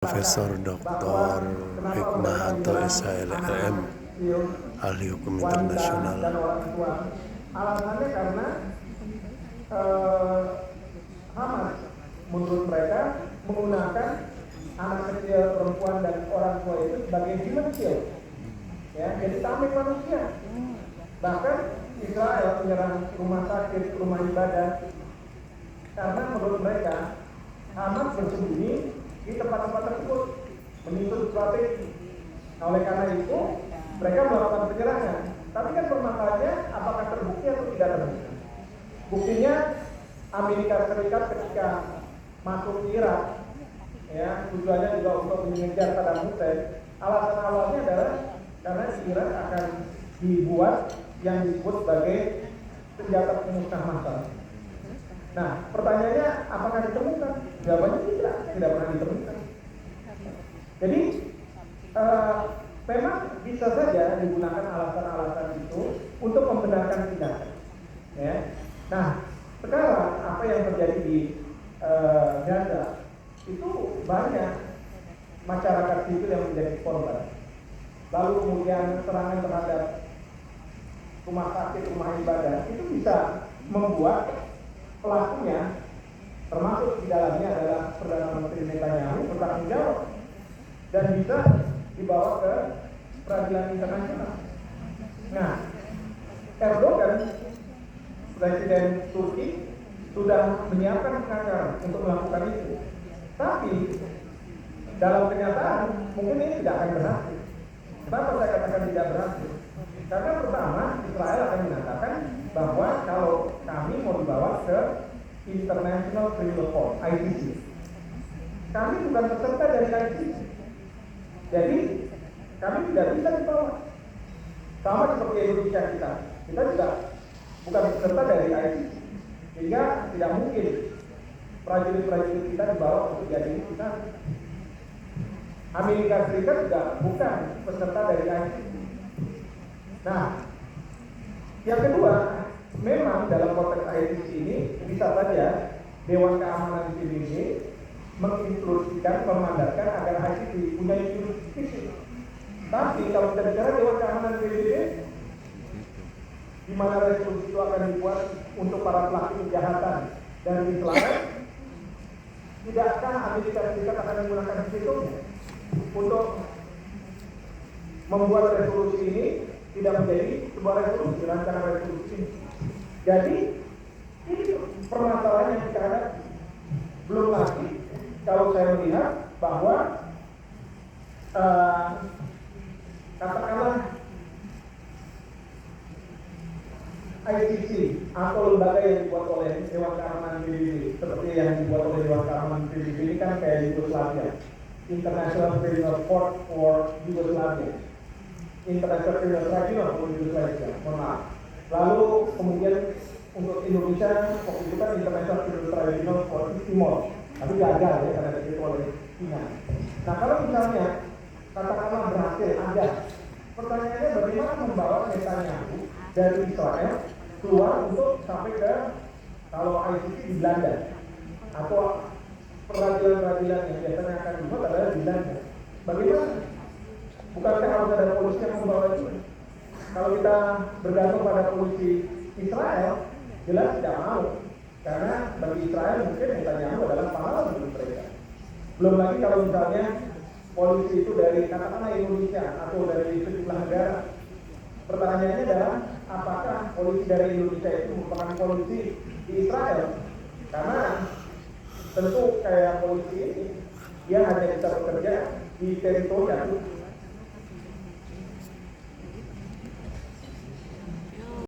Profesor Dr. Hikmahanto SHLM, ahli hukum internasional. Alasannya karena Hamas menurut mereka menggunakan anak kecil, perempuan dan orang tua itu sebagai human shield, ya, jadi tameng manusia. Bahkan Israel menyerang rumah sakit, rumah ibadah, karena menurut mereka Hamas bersembunyi di tempat-tempat tersebut, menyusun strategi. Nah, oleh karena itu mereka melakukan penyerangan. Tapi kan permasalahannya apakah terbukti atau tidak terbukti? Buktinya Amerika Serikat ketika masuk Irak, ya, tujuannya juga untuk mengejar Saddam Hussein. Alasan awalnya adalah karena di Irak akan dibuat yang disebut sebagai senjata pemusnah massal. Nah, pertanyaannya apakah ditemukan? Jawabannya tidak pernah ditemukan. Jadi memang bisa saja digunakan alasan-alasan itu untuk membenarkan tindakan. Ya. Nah, sekarang apa yang terjadi di Gaza itu banyak masyarakat sipil yang menjadi korban. Lalu kemudian serangan terhadap rumah sakit, rumah ibadah itu bisa membuat pelakunya, termasuk di dalamnya adalah Perdana Menteri Netanyahu, bertanggung jawab dan bisa dibawa ke peradilan internasional. Nah, Erdogan, Presiden Turki, sudah menyiapkan pengacara untuk melakukan itu. Tapi dalam kenyataan mungkin ini tidak akan berhasil. Kenapa saya katakan tidak berhasil? Karena pertama, Israel akan mengatakan bahwa kalau kami mau dibawa ke International Criminal Court, ICC, kami bukan peserta dari ICC. Jadi kami tidak bisa dibawa. Sama seperti Indonesia kita juga bukan peserta dari ICC, sehingga tidak mungkin prajurit-prajurit kita dibawa untuk jadi kita. Amerika Serikat juga bukan peserta dari ICC. Nah, yang kedua, memang dalam konteks ICC ini bisa saja Dewan Keamanan PBB menginstruksikan, memandatkan agar ICC punya jurisdiksi. Tapi kalau kita bicara Dewan Keamanan PBB, di mana resolusi itu akan dibuat untuk para pelaku kejahatan dan Islam, tidakkah Amerika Serikat akan menggunakan situnya untuk membuat resolusi ini tidak menjadi sebuah resolusi, rancangan resolusi ini. Jadi ini permasalahan yang kita hadapi. Belum lagi kalau saya melihat bahwa katakanlah ICC atau lembaga yang dibuat oleh Dewan Keamanan PBB seperti yang dibuat oleh Dewan Keamanan PBB ini kan kayak Yugoslavia, International Criminal Court for Yugoslavia, International Criminal Tribunal for Yugoslavia, maaf. Lalu kemudian untuk Indonesia waktu itu kan International Criminal Tribunal for Timor, tapi gagal ya karena dipilih oleh China. Nah, kalau misalnya katakanlah berhasil ada, pertanyaannya bagaimana membawa Netanyahu dari Israel keluar untuk sampai ke kalau ICC di Belanda atau peradilan-peradilan yang biasanya akan dibuat adalah di Belanda. Bagaimana? Bukankah harus ada polisi yang membawa itu? Kalau kita bergantung pada polisi Israel, jelas tidak mau. Karena bagi Israel mungkin Netanyahu adalah pahlawan bagi mereka. Belum lagi kalau misalnya polisi itu dari katakanlah Indonesia atau dari sejumlah negara. Pertanyaannya adalah apakah polisi dari Indonesia itu merupakan polisi di Israel? Karena tentu kayak polisi ini dia hanya bisa bekerja di teritori